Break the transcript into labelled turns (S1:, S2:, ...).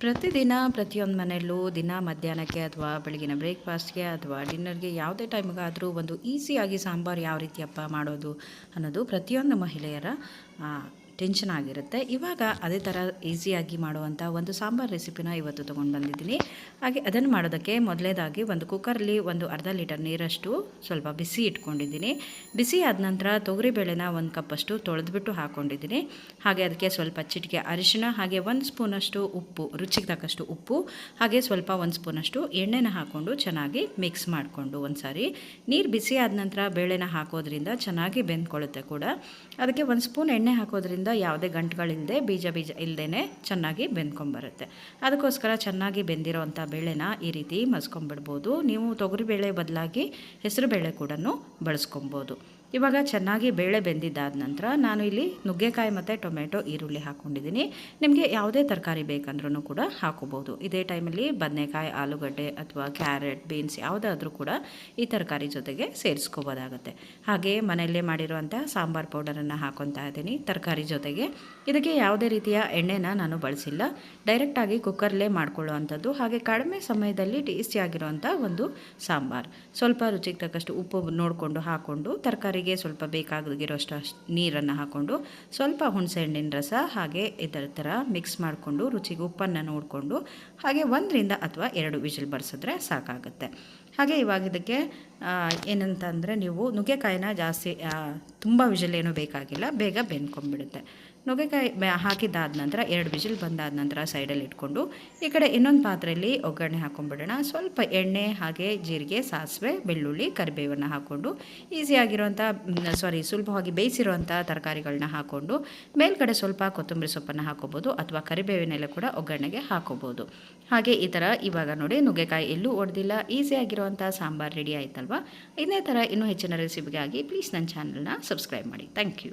S1: ಪ್ರತಿದಿನ ಪ್ರತಿಯೊಂದು ಮನೆಯಲ್ಲೂ ದಿನ ಮಧ್ಯಾಹ್ನಕ್ಕೆ ಅಥವಾ ಬೆಳಗಿನ ಬ್ರೇಕ್ಫಾಸ್ಟ್ಗೆ ಅಥವಾ ಡಿನ್ನರ್ಗೆ ಯಾವುದೇ ಟೈಮ್ಗಾದರೂ ಒಂದು ಈಸಿಯಾಗಿ ಸಾಂಬಾರು ಯಾವ ರೀತಿಯಪ್ಪ ಮಾಡೋದು ಅನ್ನೋದು ಪ್ರತಿಯೊಂದು ಮಹಿಳೆಯರ ಟೆನ್ಷನ್ ಆಗಿರುತ್ತೆ. ಇವಾಗ ಅದೇ ಥರ ಈಸಿಯಾಗಿ ಮಾಡುವಂಥ ಒಂದು ಸಾಂಬಾರು ರೆಸಿಪಿನ ಇವತ್ತು ತೊಗೊಂಡು ಬಂದಿದ್ದೀನಿ. ಹಾಗೆ ಅದನ್ನು ಮಾಡೋದಕ್ಕೆ ಮೊದಲೇದಾಗಿ ಒಂದು ಕುಕ್ಕರಲ್ಲಿ ಒಂದು ಅರ್ಧ ಲೀಟರ್ ನೀರಷ್ಟು ಸ್ವಲ್ಪ ಬಿಸಿ ಇಟ್ಕೊಂಡಿದ್ದೀನಿ. ಬಿಸಿ ಆದ ನಂತರ ತೊಗರಿಬೇಳೆನ ಒಂದು ಕಪ್ಪಷ್ಟು ತೊಳೆದ್ಬಿಟ್ಟು ಹಾಕ್ಕೊಂಡಿದ್ದೀನಿ. ಹಾಗೆ ಅದಕ್ಕೆ ಸ್ವಲ್ಪ ಚಿಟಿಕೆ ಅರಿಶಿಣ, ಹಾಗೆ 1 ಸ್ಪೂನಷ್ಟು ಉಪ್ಪು, ರುಚಿಗೆ ತಕ್ಕಷ್ಟು ಉಪ್ಪು, ಹಾಗೆ ಸ್ವಲ್ಪ 1 ಸ್ಪೂನಷ್ಟು ಎಣ್ಣೆನ ಹಾಕ್ಕೊಂಡು ಚೆನ್ನಾಗಿ ಮಿಕ್ಸ್ ಮಾಡಿಕೊಂಡು ಒಂದು ಸಾರಿ ನೀರು ಬಿಸಿ ಆದ ನಂತರ ಬೇಳೆನ ಹಾಕೋದ್ರಿಂದ ಚೆನ್ನಾಗಿ ಬೆಂದ್ಕೊಳ್ಳುತ್ತೆ ಕೂಡ. ಅದಕ್ಕೆ 1 ಸ್ಪೂನ್ ಎಣ್ಣೆ ಹಾಕೋದ್ರಿಂದ ಯಾವುದೇ ಗಂಟುಗಳಿಲ್ಲದೆ ಬೀಜ ಇಲ್ಲದೇ ಚೆನ್ನಾಗಿ ಬೆಂದ್ಕೊಂಬರುತ್ತೆ. ಅದಕ್ಕೋಸ್ಕರ ಚೆನ್ನಾಗಿ ಬೆಂದಿರೋವಂಥ ಬೇಳೆನ ಈ ರೀತಿ ಮಸ್ಕೊಂಬಿಡ್ಬೋದು. ನೀವು ತೊಗರಿಬೇಳೆ ಬದಲಾಗಿ ಹೆಸರು ಬೇಳೆ ಕೂಡ ಬಳಸ್ಕೊಬೋದು. ಇವಾಗ ಚೆನ್ನಾಗಿ ಬೇಳೆ ಬೆಂದಿದ್ದಾದ ನಂತರ ನಾನು ಇಲ್ಲಿ ನುಗ್ಗೆಕಾಯಿ ಮತ್ತು ಟೊಮೆಟೊ, ಈರುಳ್ಳಿ ಹಾಕ್ಕೊಂಡಿದ್ದೀನಿ. ನಿಮಗೆ ಯಾವುದೇ ತರಕಾರಿ ಬೇಕಂದ್ರೂ ಕೂಡ ಹಾಕೋಬೋದು. ಇದೇ ಟೈಮಲ್ಲಿ ಬದನೆಕಾಯಿ, ಆಲೂಗಡ್ಡೆ ಅಥವಾ ಕ್ಯಾರೆಟ್, ಬೀನ್ಸ್ ಯಾವುದಾದ್ರೂ ಕೂಡ ಈ ತರಕಾರಿ ಜೊತೆಗೆ ಸೇರಿಸ್ಕೋಬೋದಾಗುತ್ತೆ. ಹಾಗೆ ಮನೆಯಲ್ಲೇ ಮಾಡಿರುವಂಥ ಸಾಂಬಾರು ಪೌಡರನ್ನು ಹಾಕ್ಕೊತಾ ಇದ್ದೀನಿ ತರಕಾರಿ ಜೊತೆಗೆ. ಇದಕ್ಕೆ ಯಾವುದೇ ರೀತಿಯ ಎಣ್ಣೆನ ನಾನು ಬಳಸಿಲ್ಲ, ಡೈರೆಕ್ಟಾಗಿ ಕುಕ್ಕರ್ಲೇ ಮಾಡ್ಕೊಳ್ಳುವಂಥದ್ದು. ಹಾಗೆ ಕಡಿಮೆ ಸಮಯದಲ್ಲಿ ಟೇಸ್ಟಿಯಾಗಿರುವಂಥ ಒಂದು ಸಾಂಬಾರು. ಸ್ವಲ್ಪ ರುಚಿಗೆ ತಕ್ಕಷ್ಟು ಉಪ್ಪು ನೋಡಿಕೊಂಡು ಹಾಕ್ಕೊಂಡು ತರಕಾರಿಗೆ ಸ್ವಲ್ಪ ಬೇಕಾಗಿರೋಷ್ಟು ನೀರನ್ನು ಹಾಕ್ಕೊಂಡು ಸ್ವಲ್ಪ ಹುಣಸೆಹಣ್ಣಿನ ರಸ ಹಾಗೆ ಇದರ ಥರ ಮಿಕ್ಸ್ ಮಾಡಿಕೊಂಡು ರುಚಿಗೆ ಉಪ್ಪನ್ನು ನೋಡಿಕೊಂಡು ಹಾಗೆ 1 ಅಥವಾ 2 ವಿಜಿಲ್ ಬರ್ಸಿದ್ರೆ ಸಾಕಾಗುತ್ತೆ. ಹಾಗೆ ಇವಾಗ ಇದಕ್ಕೆ ಏನಂತಂದರೆ ನೀವು ನುಗ್ಗೆಕಾಯಿನ ಜಾಸ್ತಿ ತುಂಬ ವಿಜಿಲ್ ಏನೂ ಬೇಕಾಗಿಲ್ಲ, ಬೇಗ ಬೆಂದ್ಕೊಂಡ್ಬಿಡುತ್ತೆ. ನುಗ್ಗೆಕಾಯಿ ಹಾಕಿದ್ದಾದ ನಂತರ 2 ವಿಜಿಲ್ ಬಂದಾದ ನಂತರ ಸೈಡಲ್ಲಿ ಇಟ್ಕೊಂಡು ಈ ಕಡೆ ಇನ್ನೊಂದು ಪಾತ್ರೆಯಲ್ಲಿ ಒಗ್ಗರಣೆ ಹಾಕ್ಕೊಂಡ್ಬಿಡೋಣ. ಸ್ವಲ್ಪ ಎಣ್ಣೆ ಹಾಗೆ ಜೀರಿಗೆ, ಸಾಸಿವೆ, ಬೆಳ್ಳುಳ್ಳಿ, ಕರಿಬೇವನ್ನು ಹಾಕ್ಕೊಂಡು ಈಸಿಯಾಗಿರುವಂಥ ಸುಲಭವಾಗಿ ಬೇಯಿಸಿರುವಂಥ ತರಕಾರಿಗಳನ್ನ ಹಾಕ್ಕೊಂಡು ಮೇಲ್ಗಡೆ ಸ್ವಲ್ಪ ಕೊತ್ತಂಬರಿ ಸೊಪ್ಪನ್ನು ಹಾಕೋಬೋದು ಅಥವಾ ಕರಿಬೇವಿನೆಲೆ ಕೂಡ ಒಗ್ಗರಣೆಗೆ ಹಾಕೋಬೋದು. ಹಾಗೆ ಈ ಥರ ಇವಾಗ ನೋಡಿ ನುಗ್ಗೆಕಾಯಿ ಎಲ್ಲೂ ಒಡೆದಿಲ್ಲ, ಈಸಿಯಾಗಿರುವಂಥ ಸಾಂಬಾರು ರೆಡಿ ಆಯ್ತಲ್ವ. ಇದೇ ಥರ ಇನ್ನೂ ಹೆಚ್ಚಿನ ರೆಸಿಪಿಗಾಗಿ ಪ್ಲೀಸ್ ನನ್ನ ಚಾನಲ್ನ ಸಬ್ಸ್ಕ್ರೈಬ್ ಮಾಡಿ. Thank you.